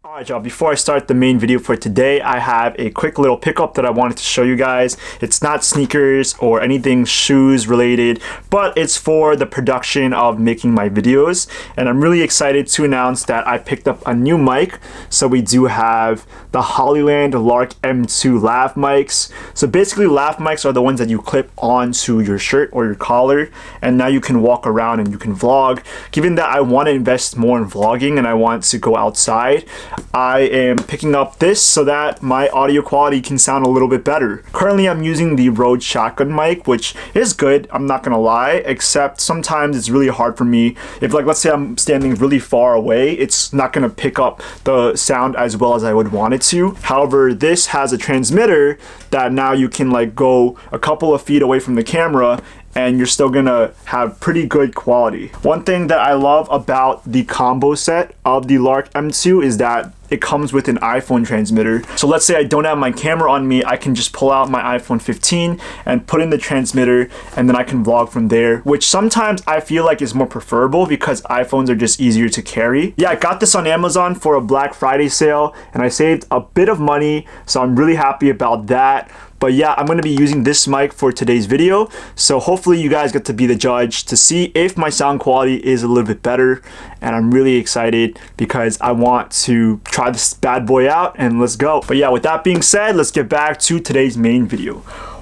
Alright y'all, before I start the main video for today, I have a quick little pickup that I wanted to show you guys. It's not sneakers or anything shoes related, but it's for the production of making my videos. And I'm really excited to announce that I picked up a new mic. So we do have the Hollyland Lark M2 lav mics. So basically lav mics are the ones that you clip onto your shirt or your collar, and now you can walk around and you can vlog. Given that I want to invest more in vlogging and I want to go outside, I am picking up this so that my audio quality can sound a little bit better. Currently I'm using the Rode shotgun mic, which is good, I'm not gonna lie, except sometimes it's really hard for me. If let's say I'm standing really far away, it's not gonna pick up the sound as well as I would want it to. However, this has a transmitter that now you can go a couple of feet away from the camera and you're still gonna have pretty good quality. One thing that I love about the combo set of the Lark M2 is that it comes with an iPhone transmitter. So let's say I don't have my camera on me, I can just pull out my iPhone 15 and put in the transmitter, and then I can vlog from there, which sometimes I feel like is more preferable because iPhones are just easier to carry. Yeah, I got this on Amazon for a Black Friday sale and I saved a bit of money, so I'm really happy about that. But yeah, I'm going to be using this mic for today's video, so hopefully you guys get to be the judge to see if my sound quality is a little bit better. And I'm really excited because I want to try this bad boy out, and let's go. But yeah, with that being said, let's get back to today's main video.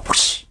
Whoosh.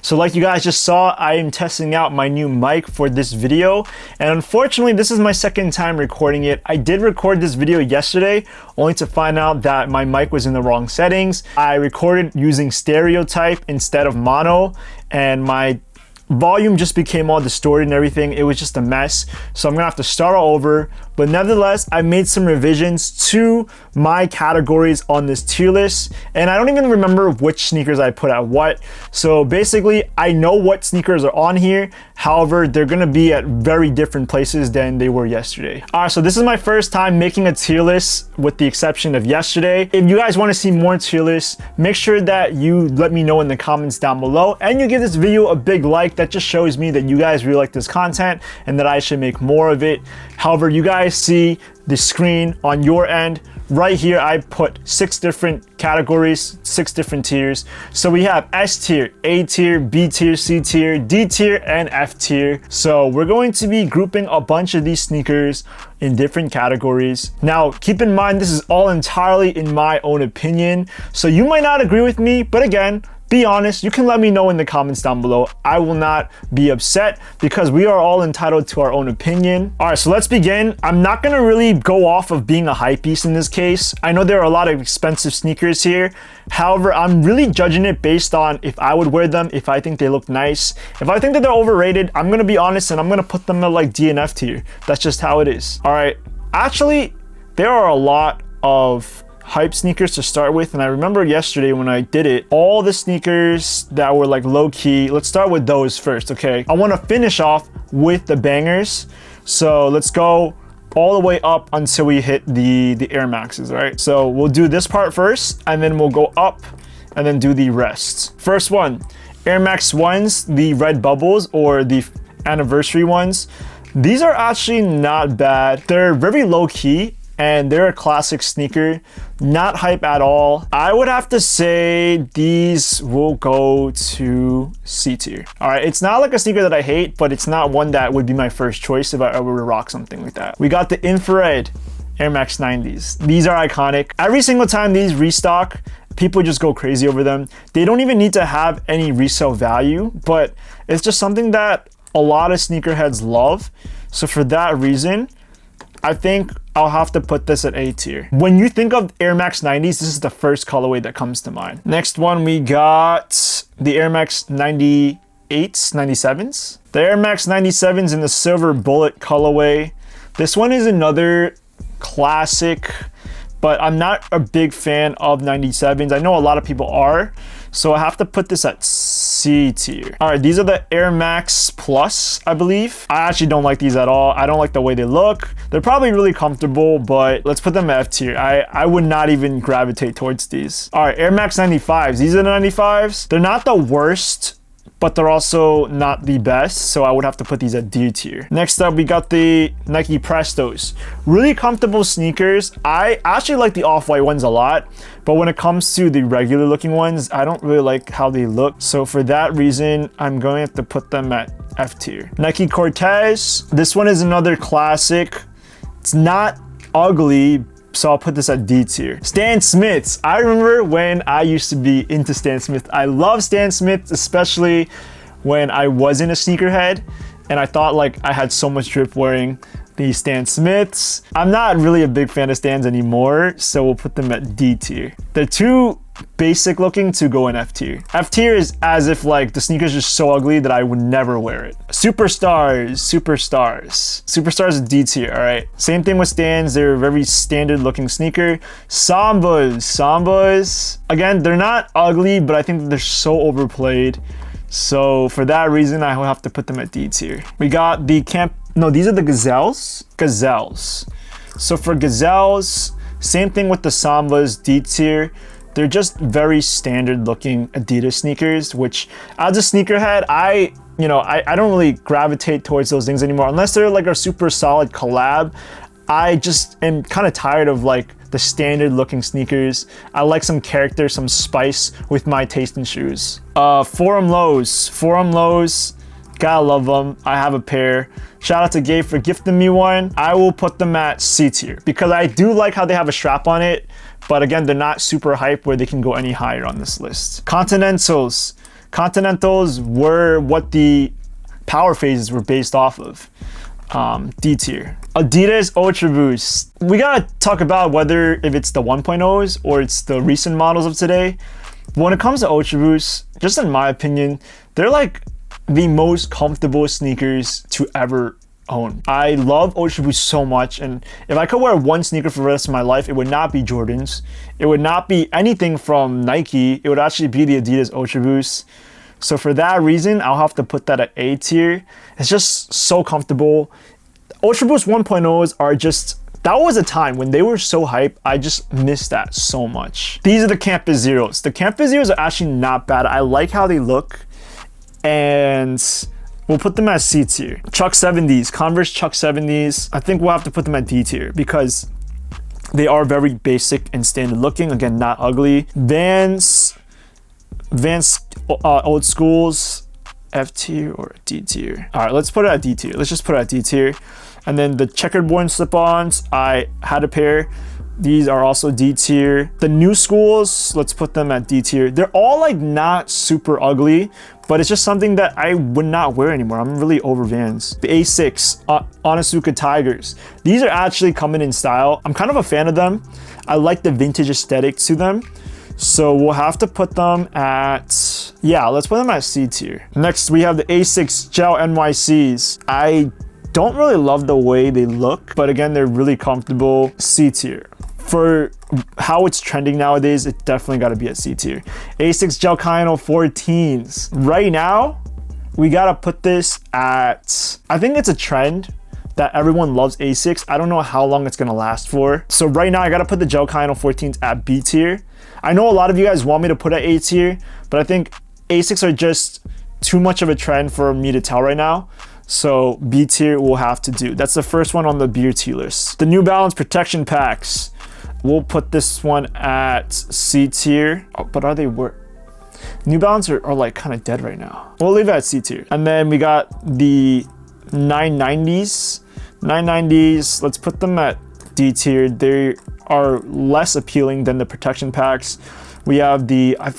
So like you guys just saw, I am testing out my new mic for this video, and unfortunately this is my second time recording it. I did record this video yesterday only to find out that my mic was in the wrong settings. I recorded using stereo type instead of mono, and my volume just became all distorted and everything. It was just a mess, so I'm gonna have to start all over. But nevertheless, I made some revisions to my categories on this tier list, and I don't even remember which sneakers I put at what. So basically, I know what sneakers are on here. However, they're gonna be at very different places than they were yesterday. All right, so this is my first time making a tier list with the exception of yesterday. If you guys wanna see more tier lists, make sure that you let me know in the comments down below, and you give this video a big like. That just shows me that you guys really like this content and that I should make more of it. However, you guys see the screen on your end. Right here, I put 6 different categories, 6 different tiers. So we have S tier, A tier, B tier, C tier, D tier, and F tier. So we're going to be grouping a bunch of these sneakers in different categories. Now, keep in mind, this is all entirely in my own opinion. So you might not agree with me, but again, be honest, you can let me know in the comments down below. I will not be upset because we are all entitled to our own opinion. All right, so let's begin. I'm not gonna really go off of being a hype beast in this case. I know there are a lot of expensive sneakers here. However, I'm really judging it based on if I would wear them, if I think they look nice. If I think that they're overrated, I'm gonna be honest and I'm gonna put them at D and F tier. That's just how it is. All right, actually, there are a lot of hype sneakers to start with, and I remember yesterday when I did it, all the sneakers that were low key. Let's start with those first, okay? I want to finish off with the bangers, so let's go all the way up until we hit the Air Maxes. All right, so we'll do this part first and then we'll go up and then do the rest. First one, Air Max 1s, the red bubbles or the anniversary ones. These are actually not bad. They're very low key and they're a classic sneaker, not hype at all. I would have to say these will go to C tier. All right, it's not a sneaker that I hate, but it's not one that would be my first choice if I ever were to rock something like that. We got the infrared Air Max 90s. These are iconic. Every single time these restock, people just go crazy over them. They don't even need to have any resale value, but it's just something that a lot of sneakerheads love. So for that reason, I think I'll have to put this at A tier. When you think of Air Max 90s, this is the first colorway that comes to mind. Next one, we got the Air Max 98s, 97s. The Air Max 97s in the silver bullet colorway. This one is another classic, but I'm not a big fan of 97s. I know a lot of people are, so I have to put this at C tier. All right, these are the Air Max Plus, I believe. I actually don't like these at all. I don't like the way they look. They're probably really comfortable, but let's put them at F tier. I would not even gravitate towards these. All right, Air Max 95s. These are the 95s. They're not the worst but they're also not the best, so I would have to put these at D tier. Next up, we got the Nike Prestos. Really comfortable sneakers. I actually like the off-white ones a lot, but when it comes to the regular looking ones, I don't really like how they look. So for that reason, I'm going to have to put them at F tier. Nike Cortez. This one is another classic. It's not ugly, so I'll put this at D tier. Stan Smiths. I remember when I used to be into Stan Smith. I love Stan Smiths, especially when I wasn't a sneakerhead and I thought like I had so much drip wearing these Stan Smiths. I'm not really a big fan of Stans anymore, so we'll put them at D tier. They're too basic looking to go in F tier. F tier is as if like the sneakers are so ugly that I would never wear it. Superstars. Superstars is D tier, all right. Same thing with Stans, they're a very standard looking sneaker. Sambas, again, they're not ugly, but I think they're so overplayed. So for that reason, I will have to put them at D tier. We got the these are the Gazelles. So for Gazelles, same thing with the Sambas, D tier. They're just very standard looking Adidas sneakers, which as a sneakerhead, I don't really gravitate towards those things anymore unless they're like a super solid collab. I just am kind of tired of like the standard looking sneakers. I like some character, some spice with my taste in shoes. Forum Lows, gotta love them. I have a pair. Shout out to Gabe for gifting me one. I will put them at C tier because I do like how they have a strap on it, but again, they're not super hype where they can go any higher on this list. Continentals were what the power phases were based off of. D tier. Adidas Ultra Boost. We gotta talk about whether if it's the 1.0s or it's the recent models of today. When it comes to Ultra Boost, just in my opinion, they're like the most comfortable sneakers to ever own. I love Ultra Boost so much, and if I could wear one sneaker for the rest of my life, it would not be Jordans. It would not be anything from Nike. It would actually be the Adidas Ultra Boost. So for that reason, I'll have to put that at A tier. It's just so comfortable. Ultra Boost 1.0s are just, that was a time when they were so hype. I just missed that so much. These are the Campus Zeros. The Campus Zeros are actually not bad. I like how they look, and we'll put them at C tier. Chuck 70s, Converse Chuck 70s. I think we'll have to put them at D tier because they are very basic and standard looking. Again, not ugly. Vans Old Schools, F tier or D tier? All right, let's put it at D tier. Let's just put it at D tier. And then the checkerboard slip-ons, I had a pair. These are also D tier. The new schools, let's put them at D tier. They're all like not super ugly, but it's just something that I would not wear anymore. I'm really over Vans. The A6 Onitsuka Tigers. These are actually coming in style. I'm kind of a fan of them. I like the vintage aesthetic to them. So we'll have to put them at, let's put them at C tier. Next, we have the A6 Gel NYCs. I don't really love the way they look, but again, they're really comfortable. C tier. For how it's trending nowadays, it definitely got to be at C tier. A6 Gel Kayano 14s. Right now, we got to put this at, I think it's a trend that everyone loves A6. I don't know how long it's going to last for. So right now, I got to put the Gel Kayano 14s at B tier. I know a lot of you guys want me to put at A tier, but I think A6 are just too much of a trend for me to tell right now. So B tier will have to do. That's the first one on the B tier list. The New Balance protection packs. We'll put this one at C tier. Oh, but are they worth? New Balance are like kind of dead right now. We'll leave it at C tier. And then we got the 990s. 990s, let's put them at D tier. They are less appealing than the protection packs. We have the, I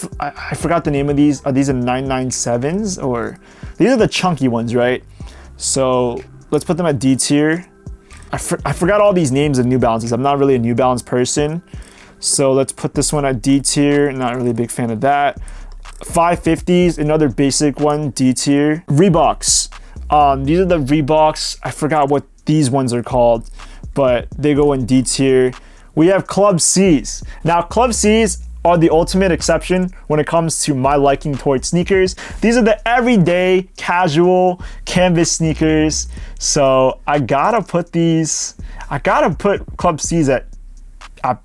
forgot the name of these. Are these the 997s or? These are the chunky ones, right? So let's put them at D tier. I forgot all these names of New Balances. I'm not really a New Balance person. So let's put this one at D tier. Not really a big fan of that. 550s, another basic one, D tier. Reeboks. These are the Reeboks. I forgot what these ones are called, but they go in D tier. We have Club C's. Now, Club C's are the ultimate exception when it comes to my liking towards sneakers. These are the everyday, casual, canvas sneakers. So I gotta put Club C's at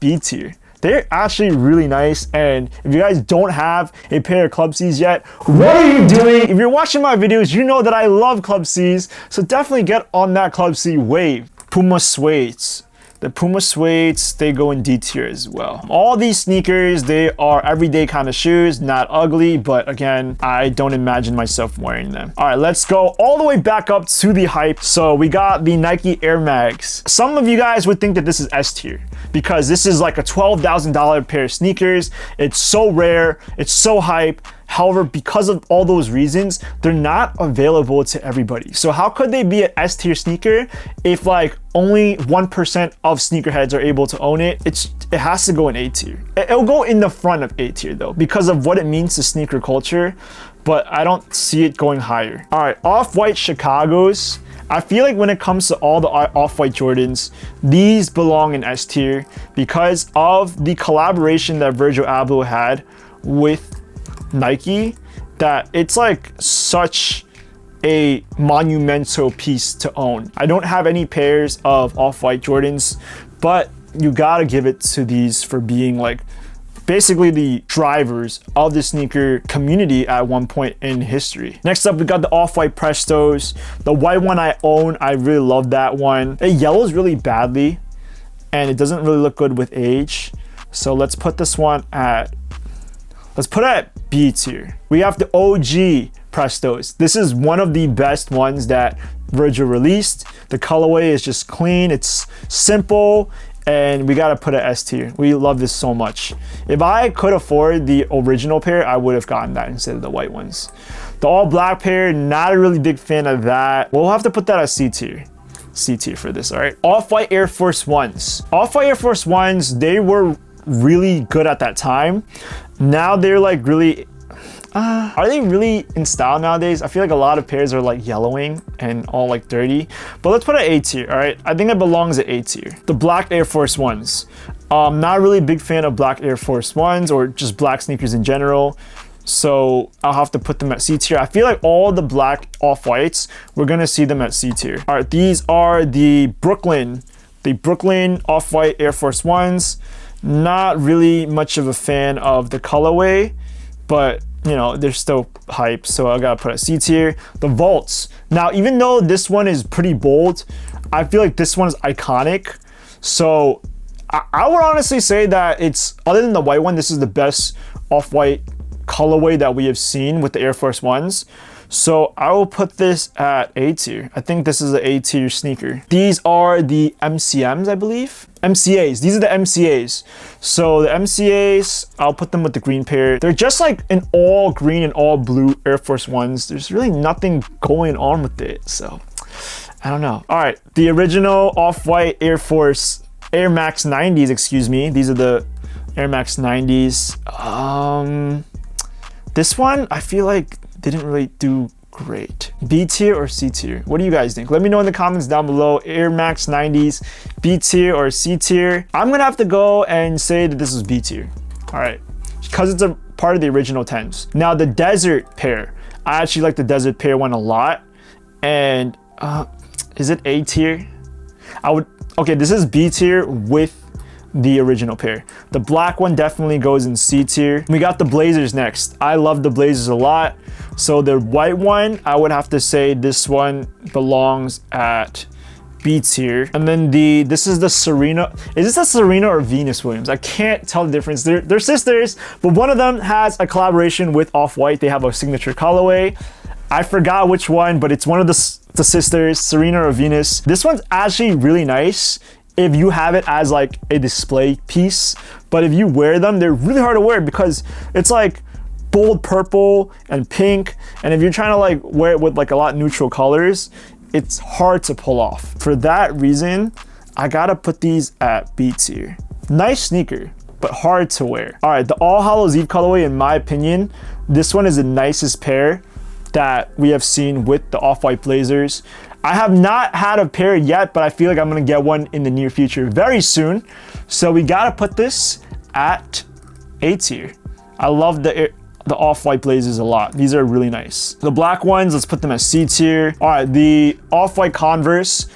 B tier. They're actually really nice, and if you guys don't have a pair of Club C's yet, what are you doing? If you're watching my videos, you know that I love Club C's, so definitely get on that Club C wave. Puma suedes. The Puma suedes, they go in D tier as well. All these sneakers, they are everyday kind of shoes, not ugly, but again, I don't imagine myself wearing them. All right, let's go all the way back up to the hype. So we got the Nike Air Max. Some of you guys would think that this is S tier because this is like a $12,000 pair of sneakers. It's so rare, it's so hype. However, because of all those reasons, they're not available to everybody. So how could they be an S tier sneaker if like only 1% of sneakerheads are able to own it? It has to go in A tier. It'll go in the front of A tier though, because of what it means to sneaker culture, but I don't see it going higher. All right, Off-White Chicago's. I feel like when it comes to all the Off-White Jordans, these belong in S tier because of the collaboration that Virgil Abloh had with Nike, that it's like such a monumental piece to own. I don't have any pairs of Off-White Jordans, but you gotta give it to these for being like basically the drivers of the sneaker community at one point in history. Next up, we got the Off-White Prestos. The white one I own, I really love that one. It yellows really badly and it doesn't really look good with age. So let's put this one at, let's put it at B tier. We have the OG Prestos. This is one of the best ones that Virgil released. The colorway is just clean, it's simple, and we gotta put it S tier. We love this so much. If I could afford the original pair, I would have gotten that instead of the white ones. The all black pair, not a really big fan of that. We'll have to put that at C tier. C tier for this, all right? Off-White Air Force Ones. Off-White Air Force Ones, they were really good at that time. Now they're like really, are they really in style nowadays? I feel like a lot of pairs are like yellowing and all like dirty, but let's put it A tier, all right? I think it belongs at A tier. The black Air Force Ones. Not really a big fan of black Air Force Ones or just black sneakers in general. So I'll have to put them at C tier. I feel like all the black Off-Whites, we're gonna see them at C tier. All right, these are the Brooklyn Off-White Air Force Ones. Not really much of a fan of the colorway, but you know, they're still hype, so I gotta put it C tier. The Volts. Now, even though this one is pretty bold, I feel like this one is iconic. So I would honestly say that it's, other than the white one, this is the best Off-White colorway that we have seen with the Air Force Ones. So I will put this at A tier. I think this is an A tier sneaker. These are the MCMs, I believe. MCAs, these are the MCAs. So the MCAs, I'll put them with the green pair. They're just like an all green and all blue Air Force Ones. There's really nothing going on with it, so I don't know. All right, the original Off-White Air Max 90s, excuse me. These are the Air Max 90s. This one, I feel like didn't really do great. B tier or C tier? What do you guys think? Let me know in the comments down below. Air Max 90s, B tier or C tier? I'm gonna have to go and say that this is B tier. All right, because it's a part of the original 10s. Now the Desert pair. I actually like the Desert pair one a lot. And is it A tier? Okay, this is B tier with the original pair. The black one definitely goes in C tier. We got the Blazers next. I love the Blazers a lot. So the white one, I would have to say this one belongs at B tier. And then this is the Serena. Is this a Serena or Venus Williams? I can't tell the difference. They're sisters, but one of them has a collaboration with Off-White. They have a signature colorway. I forgot which one, but it's one of the sisters, Serena or Venus. This one's actually really nice if you have it as like a display piece, but if you wear them, they're really hard to wear because it's like bold purple and pink, and if you're trying to like wear it with like a lot neutral colors, it's hard to pull off. For that reason, I gotta put these at B tier. Nice sneaker, but hard to wear. All right, the All Hallows Eve colorway, in my opinion, this one is the nicest pair that we have seen with the Off-White Blazers. I have not had a pair yet, but I feel like I'm gonna get one in the near future very soon. So we gotta put this at A tier. I love the Off-White Blazers a lot. These are really nice. The black ones, let's put them at C tier. All right, the Off-White Converse.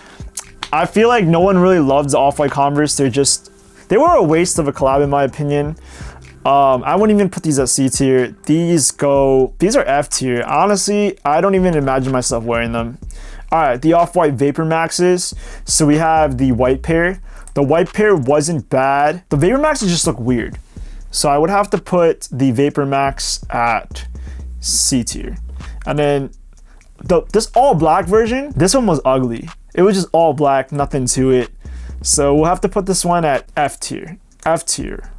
I feel like no one really loves the Off-White Converse. They're just They were a waste of a collab in my opinion. I wouldn't even put these at C tier. These are F tier. Honestly, I don't even imagine myself wearing them. All right, the Off-White Vapor Maxes. So we have the white pair. The white pair wasn't bad. The Vapor Maxes just look weird. So I would have to put the Vapor Max at C tier. And then this all black version, this one was ugly. It was just all black, nothing to it. So we'll have to put this one at F tier. F tier.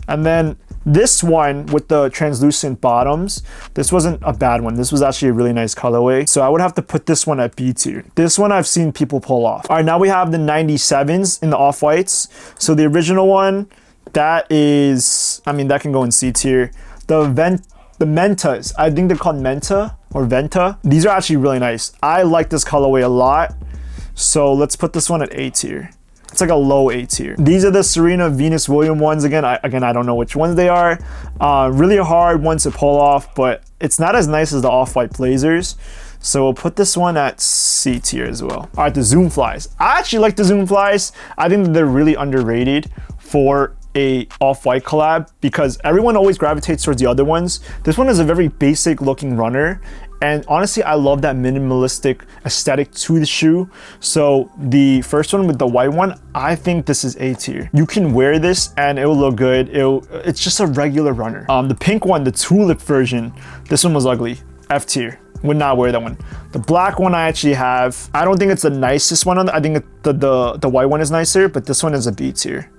And then this one with the translucent bottoms, this wasn't a bad one. This was actually a really nice colorway. So I would have to put this one at B tier. This one I've seen people pull off. All right, now we have the 97s in the off-whites. So the original one, that is, I mean, that can go in C tier. The Mentas, I think they're called Menta or Venta. These are actually really nice. I like this colorway a lot. So let's put this one at A tier. It's like a low A tier. These are the Serena Venus Williams ones. Again, I don't know which ones they are. Really hard ones to pull off, but it's not as nice as the Off-White Blazers. So we'll put this one at C tier as well. All right, the Zoom Flies. I actually like the Zoom Flies. I think that they're really underrated for a Off-White collab because everyone always gravitates towards the other ones. This one is a very basic looking runner. And honestly, I love that minimalistic aesthetic to the shoe. So the first one with the white one, I think this is A tier. You can wear this and it will look good. It's just a regular runner. The pink one, the tulip version, this one was ugly. F tier. Would not wear that one. The black one I actually have. I don't think it's the nicest one. I think the white one is nicer, but this one is a B tier.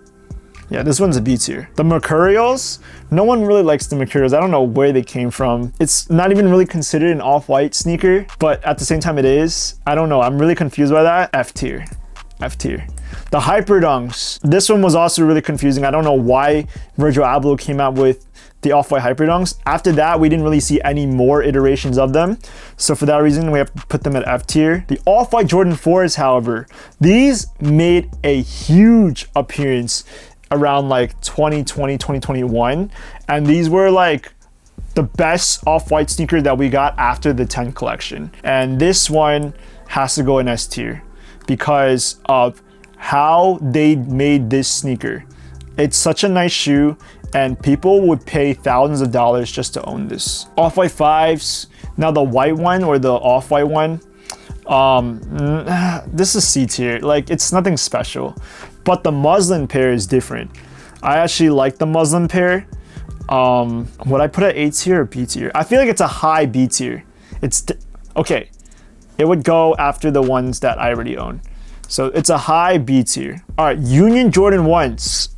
Yeah, this one's a B tier. The Mercurials, no one really likes the Mercurials. I don't know where they came from. It's not even really considered an off-white sneaker, but at the same time it is. I don't know, I'm really confused by that. F tier, F tier. The Hyperdunks, this one was also really confusing. I don't know why Virgil Abloh came out with the Off-White Hyperdunks. After that, we didn't really see any more iterations of them. So for that reason, we have to put them at F tier. The Off-White Jordan 4s, however, these made a huge appearance around like 2020, 2021. And these were like the best off-white sneaker that we got after the 10 collection. And this one has to go in S tier because of how they made this sneaker. It's such a nice shoe and people would pay thousands of dollars just to own this. Off-White 5s, now the white one or the off-white one, this is C tier. Like, it's nothing special. But the muslin pair is different. I actually like the muslin pair. Would I put it A tier or B tier? I feel like it's a high B tier. Okay. It would go after the ones that I already own. So it's a high B tier. All right, Union Jordan 1s.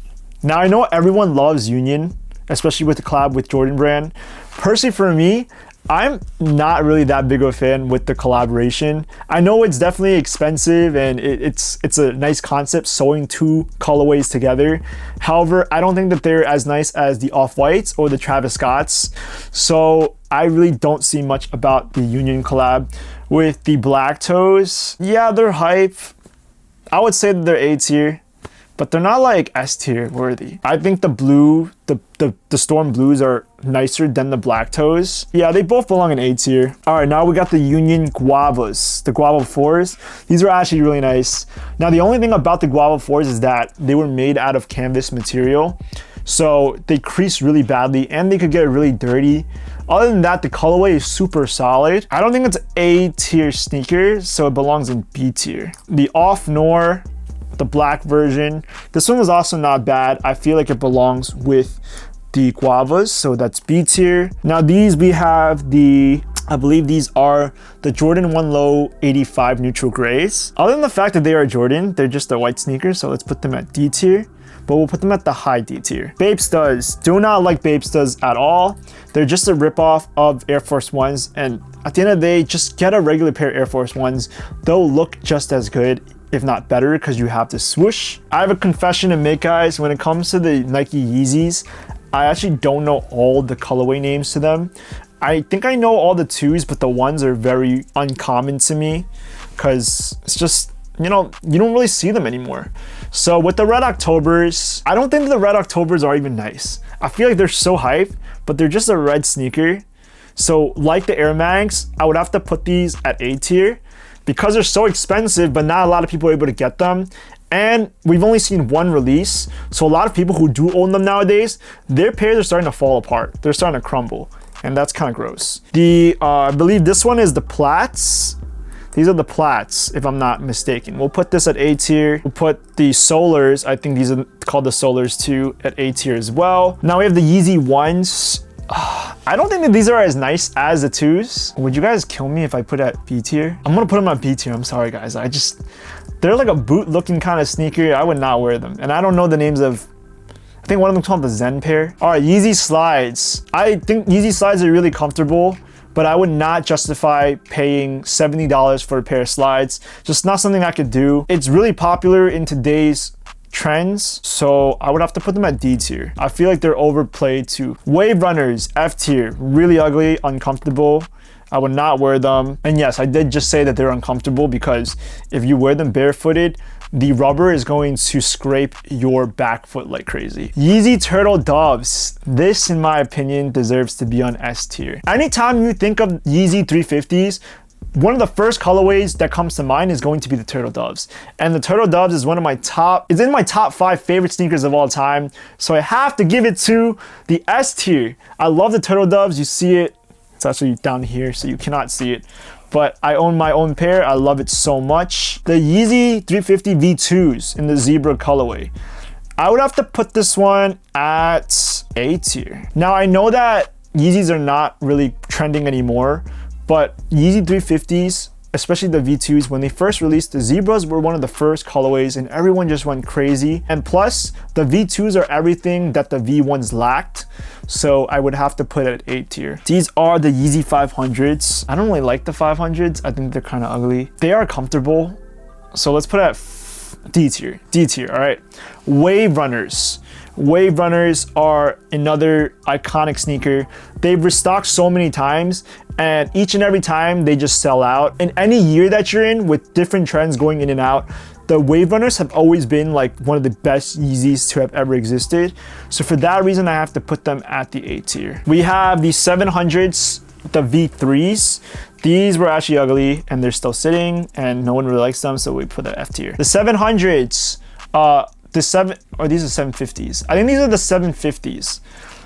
Now I know everyone loves Union, especially with the collab with Jordan Brand. Personally for me, I'm not really that big of a fan with the collaboration. I know it's definitely expensive and it's a nice concept, sewing two colorways together. However, I don't think that they're as nice as the Off-Whites or the Travis Scotts. So I really don't see much about the Union collab. With the Black Toes, yeah, they're hype. I would say that they're A tier, but they're not like S tier worthy. I think the blue, the Storm Blues are nicer than the Black Toes. Yeah, they both belong in A tier. All right, now we got the Union Guavas, the Guava 4s. These are actually really nice. Now, the only thing about the Guava 4s is that they were made out of canvas material. So they crease really badly and they could get really dirty. Other than that, the colorway is super solid. I don't think it's A tier sneaker, so it belongs in B tier. The Off Nor, the black version, this one was also not bad. I feel like it belongs with the Guavas, so that's B tier. Now these, we have I believe these are the Jordan 1 Low 85 neutral grays. Other than the fact that they are Jordan, they're just a white sneaker, so let's put them at D tier. But we'll put them at the high D tier. Bape Studs, do not like Bape Studs at all. They're just a ripoff of Air Force Ones, and at the end of the day, just get a regular pair of Air Force Ones. They'll look just as good, if not better, because you have the swoosh. I have a confession to make, guys. When it comes to the Nike Yeezys, I actually don't know all the colorway names to them. I think I know all the 2s, but the 1s are very uncommon to me because it's just, you know, you don't really see them anymore. So with the Red Octobers, I don't think the Red Octobers are even nice. I feel like they're so hype, but they're just a red sneaker. So like the Air Mags, I would have to put these at A tier because they're so expensive, but not a lot of people are able to get them. And we've only seen one release. So a lot of people who do own them nowadays, their pairs are starting to fall apart. They're starting to crumble. And that's kind of gross. I believe this one is the Plats. These are the Plats, if I'm not mistaken. We'll put this at A tier. We'll put the Solars, I think these are called the Solars too, at A tier as well. Now we have the Yeezy 1s. I don't think that these are as nice as the 2s. Would you guys kill me if I put it at B tier? I'm gonna put them at B tier, I'm sorry guys. They're like a boot looking kind of sneaker. I would not wear them. And I don't know the names of, I think one of them called the Zen pair. All right, Yeezy slides. I think Yeezy slides are really comfortable, but I would not justify paying $70 for a pair of slides. Just not something I could do. It's really popular in today's trends, so I would have to put them at D tier. I feel like they're overplayed too. Wave runners, F tier. Really ugly, uncomfortable. I would not wear them. And yes, I did just say that they're uncomfortable because if you wear them barefooted, the rubber is going to scrape your back foot like crazy. Yeezy Turtle Doves. This, in my opinion, deserves to be on S tier. Anytime you think of Yeezy 350s, one of the first colorways that comes to mind is going to be the Turtle Doves. And the Turtle Doves is it's in my top 5 favorite sneakers of all time. So I have to give it to the S tier. I love the Turtle Doves. You see it. It's actually down here, so you cannot see it. But I own my own pair. I love it so much. The Yeezy 350 V2s in the zebra colorway. I would have to put this one at A tier. Now I know that Yeezys are not really trending anymore, but Yeezy 350s, especially the V2s, when they first released, the zebras were one of the first colorways and everyone just went crazy. And plus, the V2s are everything that the V1s lacked. So I would have to put it at A tier. These are the Yeezy 500s. I don't really like the 500s. I think they're kind of ugly. They are comfortable. So let's put it at D tier. D tier, all right. Wave runners. Wave runners are another iconic sneaker. They've restocked so many times, and each and every time they just sell out. In any year that you're in, with different trends going in and out, the Wave Runners have always been like one of the best Yeezys to have ever existed. So for that reason, I have to put them at the A tier. We have the 700s, the V3s. These were actually ugly and they're still sitting and no one really likes them, so we put the F tier. The 700s, these are 750s. I think these are the 750s.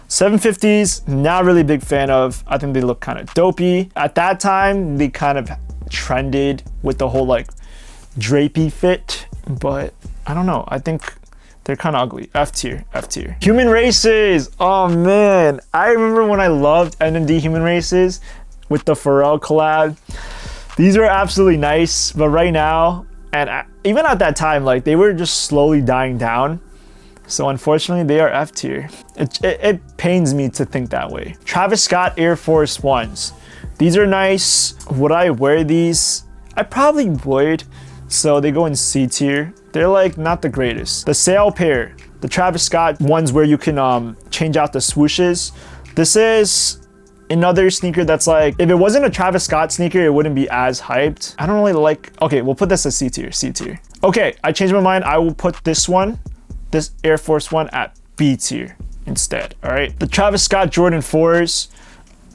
750s, not really big fan of. I think they look kind of dopey. At that time, they kind of trended with the whole like drapey fit, but I don't know. I think they're kind of ugly. F tier, F tier. Human Races. Oh man, I remember when I loved NMD Human Races with the Pharrell collab. These were absolutely nice, but right now, and even at that time, like they were just slowly dying down. So unfortunately, they are F tier. It pains me to think that way. Travis Scott Air Force Ones. These are nice. Would I wear these? I probably would. So they go in C tier. They're like not the greatest. The Sail pair, the Travis Scott ones where you can change out the swooshes. This is another sneaker that's like, if it wasn't a Travis Scott sneaker, it wouldn't be as hyped. I don't really like, okay, we'll put this as C tier, C tier. Okay, I changed my mind. I will put this one, this Air Force One at B tier instead, all right? The Travis Scott Jordan 4s,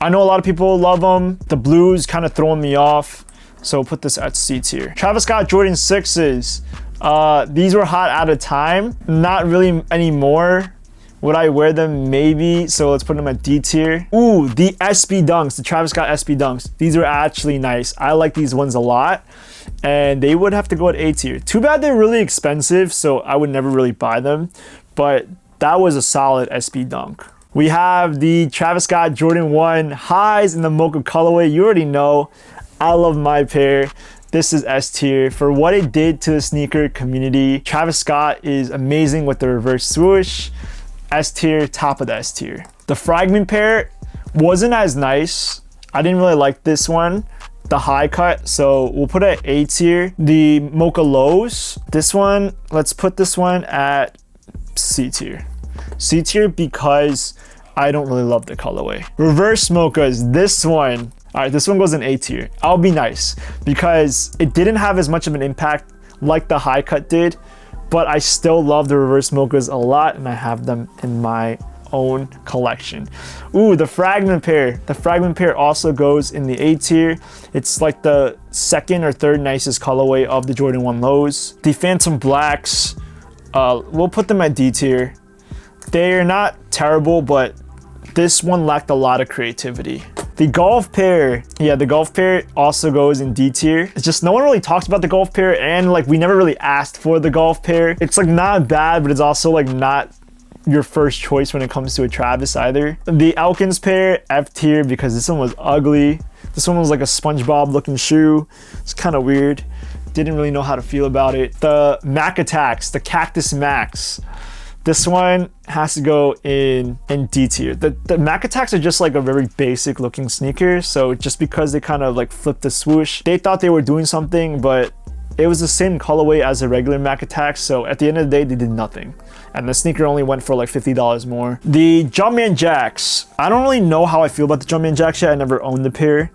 I know a lot of people love them. The blues kind of throwing me off. So we'll put this at C tier. Travis Scott Jordan 6s. These were hot at a time. Not really anymore. Would I wear them? Maybe. So let's put them at D tier. Ooh, the SB Dunks, the Travis Scott SB Dunks. These are actually nice. I like these ones a lot. And they would have to go at A tier. Too bad they're really expensive, so I would never really buy them. But that was a solid SB Dunk. We have the Travis Scott Jordan 1 highs in the mocha colorway. You already know. I love my pair. This is S tier. For what it did to the sneaker community, Travis Scott is amazing with the reverse swoosh. S tier, top of the S tier. The Fragment pair wasn't as nice. I didn't really like this one, the high cut, so we'll put it at A tier. The Mocha Lows, this one, let's put this one at C tier. C tier because I don't really love the colorway. Reverse Mochas, this one, all right, this one goes in A tier. I'll be nice because it didn't have as much of an impact like the high cut did, but I still love the reverse mochas a lot and I have them in my own collection. Ooh, the fragment pair. The fragment pair also goes in the A tier. It's like the second or third nicest colorway of the Jordan 1 lows. The Phantom Blacks, we'll put them at D tier. They're not terrible, but this one lacked a lot of creativity. The golf pair, yeah, the golf pair also goes in D tier. It's just no one really talks about the golf pair, and like we never really asked for the golf pair. It's like not bad, but it's also like not your first choice when it comes to a Travis either. The Elkins pair, F tier, because this one was ugly. This one was like a SpongeBob looking shoe. It's kind of weird. Didn't really know how to feel about it. The Mac Attacks, the Cactus Max. This one has to go in D tier. The Mac Attacks are just like a very basic looking sneaker. So just because they kind of like flipped the swoosh, they thought they were doing something, but it was the same colorway as the regular Mac Attacks. So at the end of the day, they did nothing. And the sneaker only went for like $50 more. The Jumpman Jacks. I don't really know how I feel about the Jumpman Jacks yet. I never owned the pair,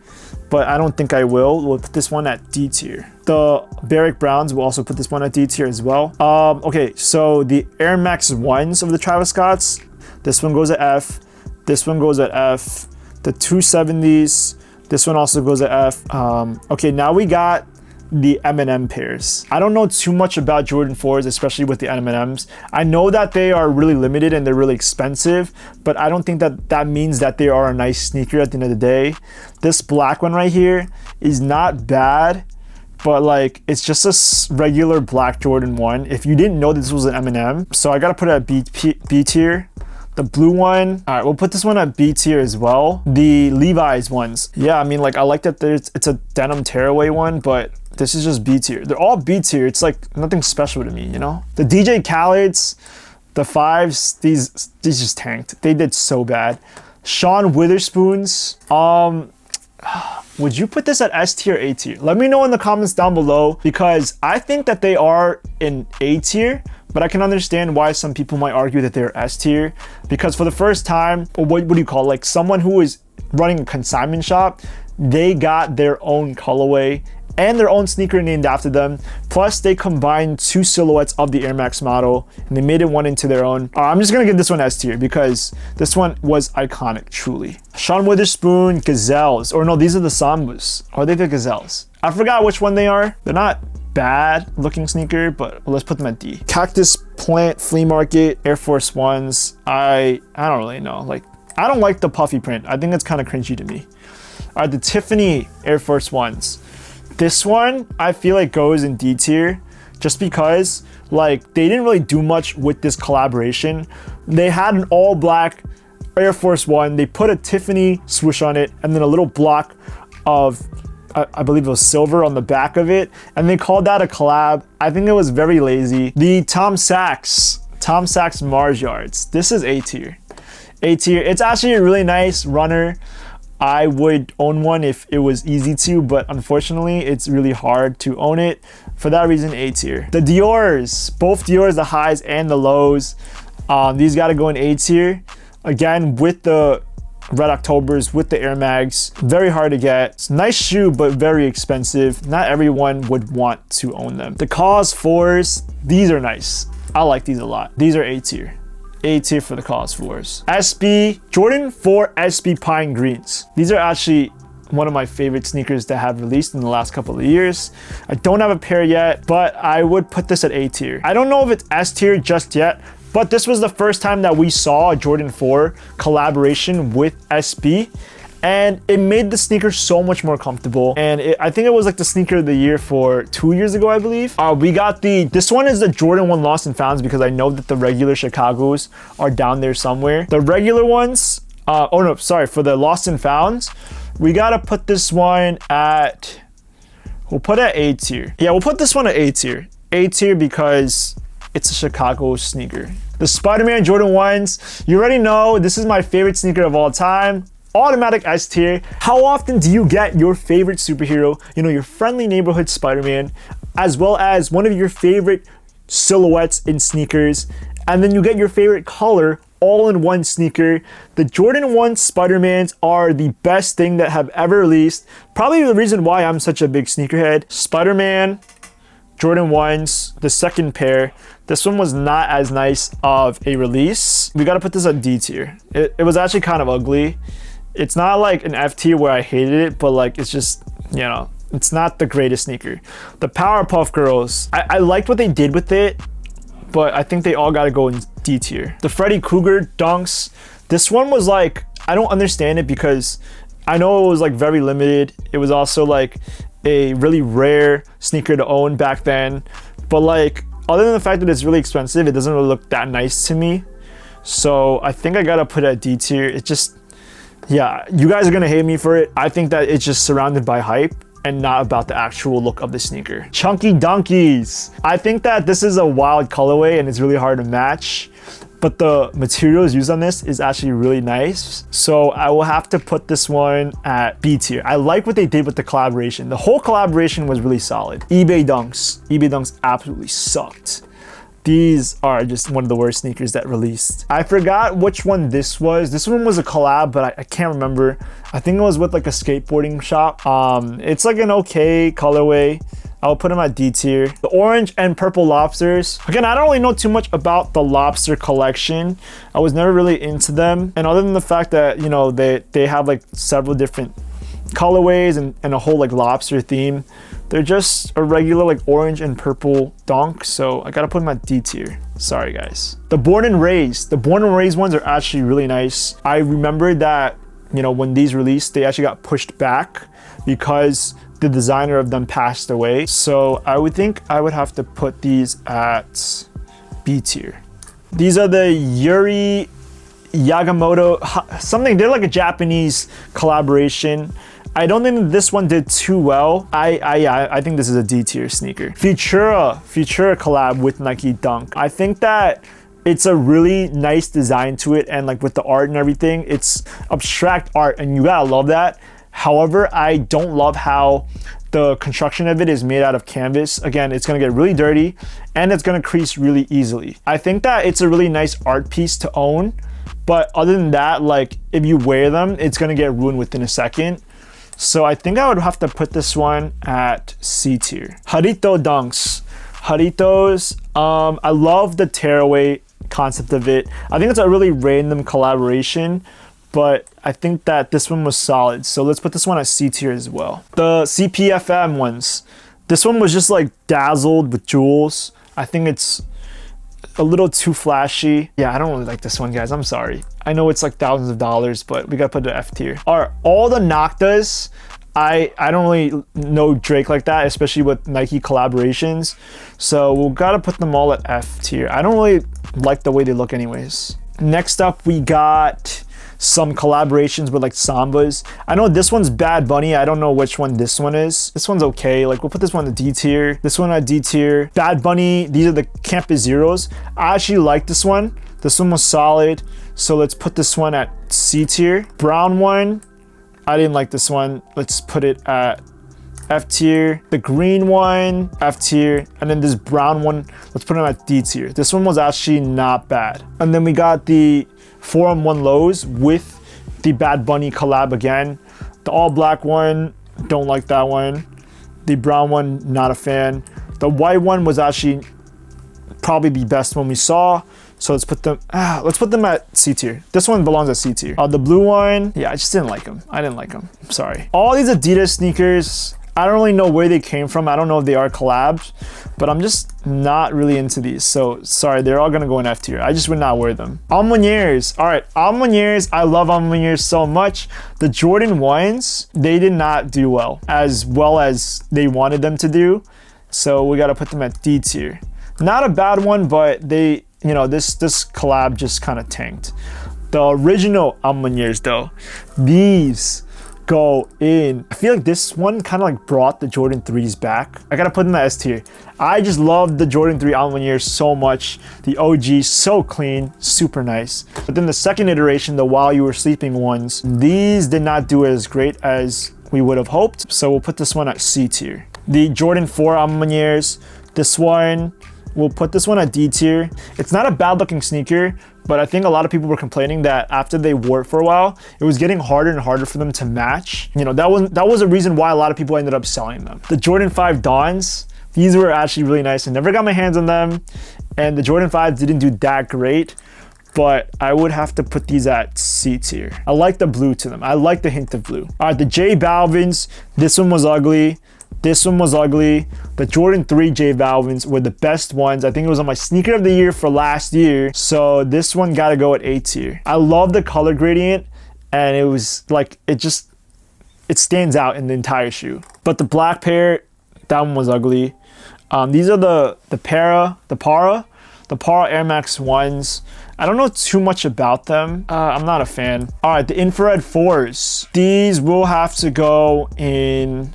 but I don't think I will. We'll put this one at D tier. The Barrick Browns, will also put this one at D tier as well. Okay, so the Air Max 1s of the Travis Scotts, this one goes at F, this one goes at F, the 270s, this one also goes at F. Okay, now we got the M&M pairs. I don't know too much about Jordan 4s, especially with the M&Ms. I know that they are really limited and they're really expensive, but I don't think that that means that they are a nice sneaker at the end of the day. This black one right here is not bad, but like it's just a regular black Jordan 1. If you didn't know this was an M&M, so I gotta put it at B tier. The blue one, all right, we'll put this one at B tier as well. The Levi's ones, yeah, I mean, like I like that it's a denim tearaway one, but this is just B tier. They're all B tier. It's like nothing special to me, you know? The DJ Khaled's, the 5s, these just tanked. They did so bad. Sean Witherspoon's, would you put this at S tier or A tier? Let me know in the comments down below, because I think that they are in A tier, but I can understand why some people might argue that they're S tier, because for the first time, what do you call it? Like someone who is running a consignment shop, they got their own colorway and their own sneaker named after them. Plus they combined two silhouettes of the Air Max model and they made it one into their own. I'm just gonna give this one S tier because this one was iconic, truly. Sean Witherspoon Gazelles, or no, these are the Sambas. Are they the Gazelles? I forgot which one they are. They're not bad looking sneaker, but let's put them at D. Cactus Plant Flea Market Air Force Ones. I don't really know. Like, I don't like the puffy print. I think it's kind of cringy to me. All right, the Tiffany Air Force Ones. This one, I feel like goes in D tier just because like they didn't really do much with this collaboration. They had an all black Air Force One. They put a Tiffany swoosh on it and then a little block of, I believe it was silver on the back of it. And they called that a collab. I think it was very lazy. The Tom Sachs Mars Yards. This is A tier. A tier. It's actually a really nice runner. I would own one if it was easy to, but unfortunately it's really hard to own it. For that reason, A tier. The Dior's, both Dior's, the highs and the lows, these gotta go in A tier. Again, with the Red Octobers, with the Air Mags, very hard to get. It's a nice shoe, but very expensive. Not everyone would want to own them. The Cause 4s, these are nice. I like these a lot. These are A tier. A tier for the Cause 4s. SB, Jordan 4 SB Pine Greens. These are actually one of my favorite sneakers that have released in the last couple of years. I don't have a pair yet, but I would put this at A tier. I don't know if it's S tier just yet, but this was the first time that we saw a Jordan 4 collaboration with SB, and it made the sneaker so much more comfortable. And I think it was like the sneaker of the year for 2 years ago, I believe. We got this one is the Jordan 1 Lost and Founds, because I know that the regular Chicago's are down there somewhere. The regular ones, oh no, sorry, for the Lost and Founds, we gotta put this one at, we'll put it at A tier. Yeah, we'll put this one at A tier. A tier because it's a Chicago sneaker. The Spider-Man Jordan 1s, you already know this is my favorite sneaker of all time. Automatic S tier. How often do you get your favorite superhero, you know, your friendly neighborhood Spider-Man, as well as one of your favorite silhouettes in sneakers, and then you get your favorite color all in one sneaker? The Jordan 1 Spider-Mans are the best thing that have ever released. Probably the reason why I'm such a big sneakerhead. Spider-Man, Jordan 1s, the second pair. This one was not as nice of a release. We gotta put this at D tier. It was actually kind of ugly. It's not like an F tier where I hated it, but like it's just, you know, it's not the greatest sneaker. The Powerpuff Girls, I liked what they did with it, but I think they all gotta go in D tier. The Freddy Krueger Dunks, this one was like, I don't understand it because I know it was like very limited. It was also like a really rare sneaker to own back then, but like other than the fact that it's really expensive, it doesn't really look that nice to me. So I think I gotta put it at D tier. It just, yeah, you guys are gonna hate me for it. I think that it's just surrounded by hype and not about the actual look of the sneaker. Chunky Dunkies. I think that this is a wild colorway and it's really hard to match, but the materials used on this is actually really nice. So I will have to put this one at B tier. I like what they did with the collaboration. The whole collaboration was really solid. eBay Dunks. eBay Dunks absolutely sucked. These are just one of the worst sneakers that released. I forgot which one this was. This one was a collab, but I can't remember. I think it was with like a skateboarding shop. It's like an okay colorway. I'll put them at D tier. The orange and purple lobsters. Again, I don't really know too much about the lobster collection. I was never really into them. And other than the fact that, you know, they have like several different colorways and a whole like lobster theme, they're just a regular like orange and purple dunk. So I gotta put them at D tier. Sorry guys. The Born and Raised. The Born and Raised ones are actually really nice. I remember that, you know, when these released, they actually got pushed back because the designer of them passed away. So I would think I would have to put these at B tier. These are the Yuri Yagamoto something. They're like a Japanese collaboration. I don't think that this one did too well. I think this is a D tier sneaker. Futura collab with Nike Dunk. I think that it's a really nice design to it, and like with the art and everything, it's abstract art and you gotta love that. However, I don't love how the construction of it is made out of canvas. Again, it's gonna get really dirty and it's gonna crease really easily. I think that it's a really nice art piece to own, but other than that, like if you wear them, it's gonna get ruined within a second. So I think I would have to put this one at C tier. Harito Dunks. Haritos, I love the tearaway concept of it. I think it's a really random collaboration, but I think that this one was solid. So let's put this one at C tier as well. The CPFM ones. This one was just like dazzled with jewels. I think it's a little too flashy. Yeah, I don't really like this one, guys. I'm sorry. I know it's like thousands of dollars, but we gotta put it at F tier. All the Noctas, I don't really know Drake like that, especially with Nike collaborations. So we've gotta put them all at F tier. I don't really like the way they look anyways. Next up, we got some collaborations with like Sambas. I know this one's Bad Bunny. I don't know which one this one is. This one's okay. Like we'll put this one at D tier. This one at D tier. Bad Bunny, these are the Campus Zeros. I actually like this one. This one was solid. So let's put this one at C tier. Brown one, I didn't like this one. Let's put it at F tier. The green one, F tier. And then this brown one, let's put it at D tier. This one was actually not bad. And then we got the 4-on-1 lows with the Bad Bunny collab again. The all black one, don't like that one. The brown one, not a fan. The white one was actually probably the best one we saw. So let's put them at C tier. This one belongs at C tier. The blue one, yeah, I just didn't like them. I didn't like them. I'm sorry. All these Adidas sneakers, I don't really know where they came from. I don't know if they are collabs, but I'm just not really into these. So sorry, they're all gonna go in F tier. I just would not wear them. Almoniers. All right, Almoniers. I love Almoniers so much. The Jordan 1s, they did not do well as they wanted them to do. So we gotta put them at D tier. Not a bad one, but they, you know, this collab just kind of tanked. The original Almoniers though, these go in. I feel like this one kind of like brought the Jordan 3s back. I gotta put them in the S tier. I just love the Jordan 3 Almoniers so much. The OG, so clean, super nice. But then the second iteration, the While You Were Sleeping ones, these did not do as great as we would have hoped. So we'll put this one at C tier. The Jordan 4 Almoniers, this one, we'll put this one at D tier. It's not a bad looking sneaker, but I think a lot of people were complaining that after they wore it for a while, it was getting harder and harder for them to match. You know, that was a reason why a lot of people ended up selling them. The Jordan 5 Dawns, These were actually really nice. I never got my hands on them, and the Jordan 5 didn't do that great, but I would have to put these at C tier. I like the blue to them. I like the hint of blue. All right, the J Balvins, this one was ugly. This one was ugly. The Jordan 3 J Balvins were the best ones. I think it was on my sneaker of the year for last year. So this one gotta go at A tier. I love the color gradient, and it was like, it stands out in the entire shoe. But the black pair, that one was ugly. These are the Para Air Max 1s. I don't know too much about them. I'm not a fan. All right, the infrared 4s. These will have to go in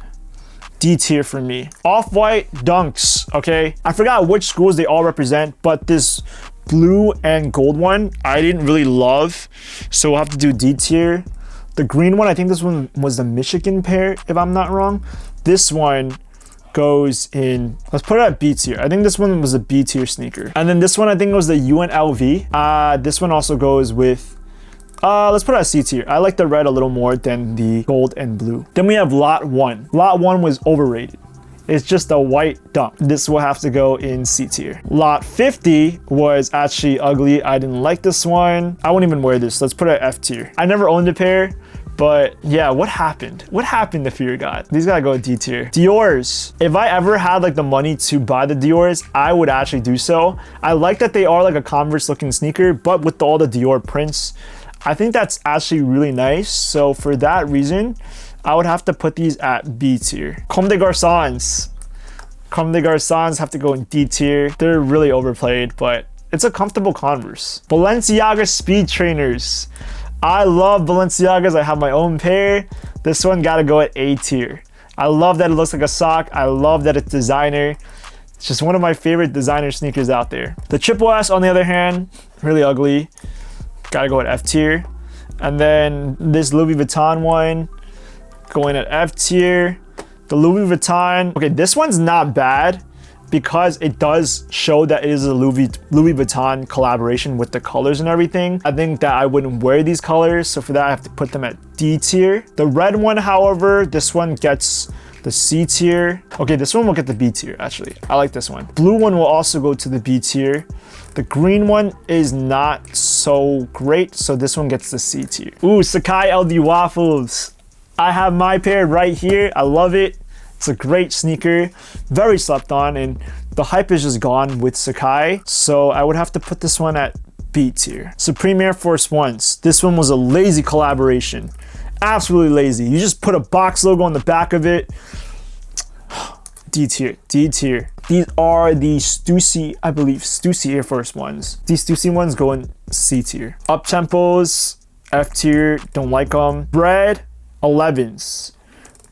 D tier for me. Off-white dunks, okay? I forgot which schools they all represent, but this blue and gold one, I didn't really love. So we'll have to do D tier. The green one, I think this one was the Michigan pair, if I'm not wrong. This one goes in, let's put it at B tier. I think this one was a B tier sneaker. And then this one, I think was the UNLV. This one also goes with, let's put it at C tier. I like the red a little more than the gold and blue. Then we have Lot 1. Lot 1 was overrated. It's just a white dunk. This will have to go in C tier. Lot 50 was actually ugly. I didn't like this one. I won't even wear this. Let's put it at F tier. I never owned a pair, but yeah, what happened? What happened to Fear God? These gotta go D tier. Dior's. If I ever had like the money to buy the Dior's, I would actually do so. I like that they are like a Converse looking sneaker, but with all the Dior prints, I think that's actually really nice. So for that reason, I would have to put these at B tier. Comme des Garçons. Comme des Garçons have to go in D tier. They're really overplayed, but it's a comfortable Converse. Balenciaga Speed Trainers. I love Balenciagas. I have my own pair. This one gotta go at A tier. I love that it looks like a sock. I love that it's designer. It's just one of my favorite designer sneakers out there. The Triple S, on the other hand, really ugly. Gotta go at F tier. And then this Louis Vuitton one, going at F tier. The Louis Vuitton, okay, this one's not bad because it does show that it is a Louis Vuitton collaboration with the colors and everything. I think that I wouldn't wear these colors, so for that I have to put them at D tier. The red one, however, this one gets the C tier. Okay, this one will get the B tier, actually. I like this one. Blue one will also go to the B tier. The green one is not so great, so this one gets the C tier. Ooh, Sacai LD Waffles. I have my pair right here. I love it. It's a great sneaker, very slept on, and the hype is just gone with Sacai. So I would have to put this one at B tier. Supreme Air Force Ones. This one was a lazy collaboration. Absolutely lazy. You just put a box logo on the back of it. D tier, D tier. These are the Stussy, I believe, Stussy Air Force Ones. These Stussy ones go in C tier. Up tempos, F tier, don't like them. Bread 11s.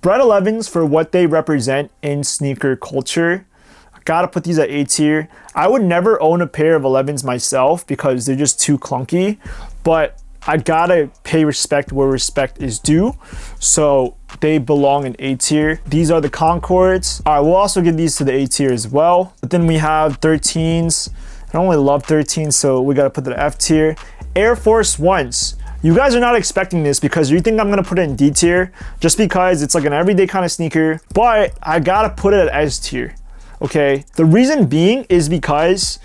Bread 11s, for what they represent in sneaker culture, I gotta put these at A tier. I would never own a pair of 11s myself because they're just too clunky, but I gotta pay respect where respect is due. So they belong in A tier. These are the Concords. All right, we'll also give these to the A tier as well. But then we have 13s. I don't really love 13s, so we gotta put that at F tier. Air Force Ones. You guys are not expecting this because you think I'm gonna put it in D tier just because it's like an everyday kind of sneaker, but I gotta put it at S tier. Okay, the reason being is because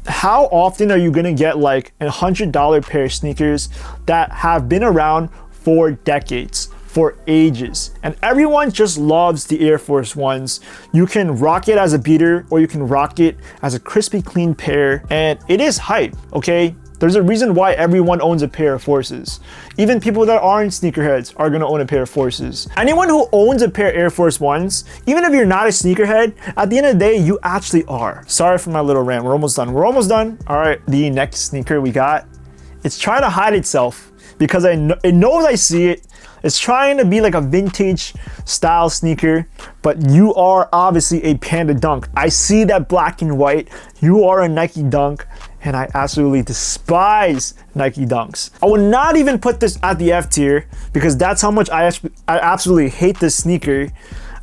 how often are you gonna get like $100 pair of sneakers that have been around for decades, for ages, and everyone just loves the Air Force Ones. You can rock it as a beater or you can rock it as a crispy clean pair, and it is hype, okay? There's a reason why everyone owns a pair of Forces. Even people that aren't sneakerheads are gonna own a pair of Forces. Anyone who owns a pair of Air Force Ones, even if you're not a sneakerhead, at the end of the day, you actually are. Sorry for my little rant, we're almost done. We're almost done. All right, the next sneaker we got, it's trying to hide itself because it knows I see it. It's trying to be like a vintage style sneaker, but you are obviously a Panda Dunk. I see that black and white. You are a Nike Dunk, and I absolutely despise Nike Dunks. I would not even put this at the F tier because that's how much I absolutely hate this sneaker.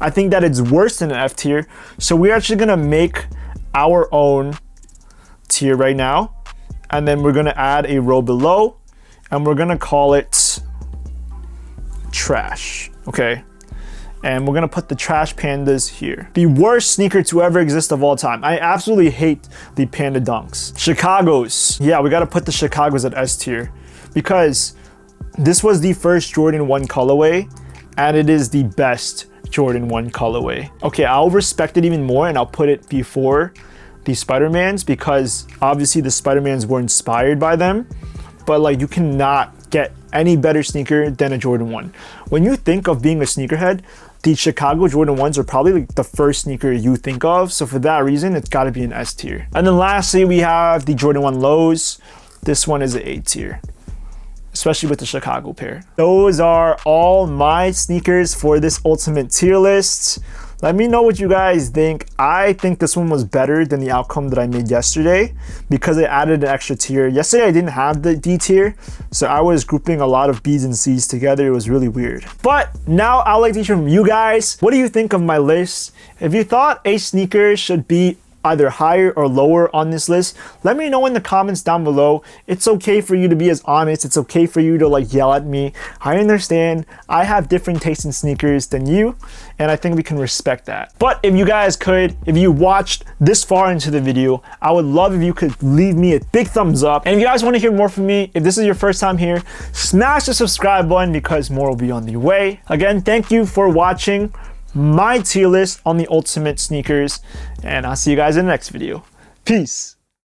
I think that it's worse than an F tier. So we're actually gonna make our own tier right now, and then we're gonna add a row below, and we're gonna call it trash, okay? And we're gonna put the trash pandas here. The worst sneaker to ever exist of all time. I absolutely hate the Panda Dunks. Chicago's. Yeah, we gotta put the Chicago's at S tier because this was the first Jordan 1 colorway and it is the best Jordan 1 colorway. Okay, I'll respect it even more and I'll put it before the Spider-Mans because obviously the Spider-Mans were inspired by them, but like you cannot get any better sneaker than a Jordan 1. When you think of being a sneakerhead, the Chicago Jordan 1s are probably like the first sneaker you think of. So for that reason, it's gotta be an S tier. And then lastly, we have the Jordan 1 lows. This one is an A tier, especially with the Chicago pair. Those are all my sneakers for this ultimate tier list. Let me know what you guys think. I think this one was better than the outcome that I made yesterday because it added an extra tier. Yesterday I didn't have the D tier, so I was grouping a lot of B's and C's together. It was really weird. But now I'd like to hear from you guys. What do you think of my list? If you thought a sneaker should be either higher or lower on this list, let me know in the comments down below. It's okay for you to be as honest. It's okay for you to like yell at me. I understand. I have different tastes in sneakers than you, and I think we can respect that. But if you guys could, if you watched this far into the video, I would love if you could leave me a big thumbs up. And if you guys want to hear more from me, if this is your first time here, smash the subscribe button because more will be on the way. Again, thank you for watching my tier list on the ultimate sneakers, and I'll see you guys in the next video. Peace.